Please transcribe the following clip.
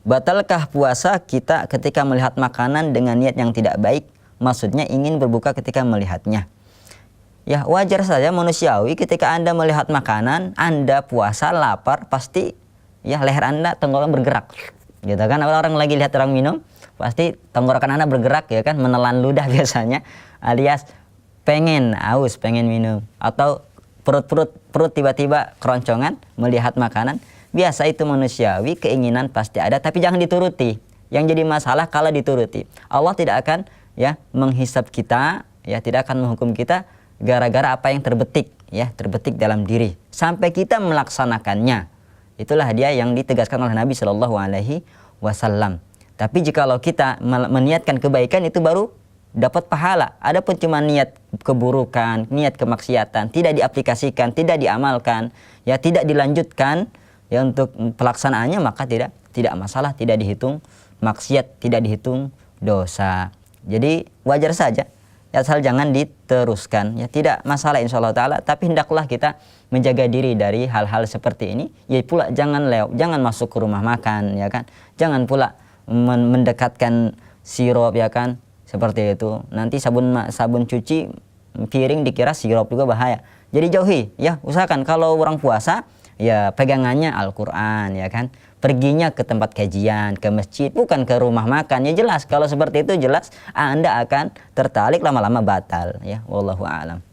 Batalkah puasa kita ketika melihat makanan dengan niat yang tidak baik? Maksudnya ingin berbuka ketika melihatnya. Ya wajar saja, manusiawi, ketika Anda melihat makanan, Anda puasa, lapar, pasti ya leher Anda, tenggorokan bergerak. Gitu kan, orang lagi lihat orang minum, pasti tenggorokan Anda bergerak ya kan, menelan ludah biasanya, alias pengen haus, pengen minum, atau perut tiba-tiba keroncongan melihat makanan. Biasa, itu manusiawi, keinginan pasti ada, tapi jangan dituruti. Yang jadi masalah kalau dituruti, Allah tidak akan ya menghisab kita, ya tidak akan menghukum kita gara-gara apa yang terbetik dalam diri sampai kita melaksanakannya. Itulah dia yang ditegaskan oleh Nabi Shallallahu Alaihi Wasallam. Tapi jikalau kita meniatkan kebaikan, itu baru dapat pahala. Adapun cuma niat keburukan, niat kemaksiatan, tidak diaplikasikan, tidak diamalkan, ya tidak dilanjutkan ya untuk pelaksanaannya, maka tidak masalah, tidak dihitung maksiat, tidak dihitung dosa. Jadi wajar saja, ya, asal jangan diteruskan, ya tidak masalah insyaallah taala. Tapi hendaklah kita menjaga diri dari hal-hal seperti ini. Ya pula jangan jangan masuk ke rumah makan, ya kan. Jangan pula mendekatkan sirup, ya kan. Seperti itu. Nanti sabun cuci piring dikira sirup juga bahaya. Jadi jauhi, ya usahakan kalau orang puasa ya pegangannya Al-Qur'an, ya kan. Perginya ke tempat kajian, ke masjid, bukan ke rumah makan. Ya jelas kalau seperti itu, jelas Anda akan tertarik, lama-lama batal, ya. Wallahu a'lam.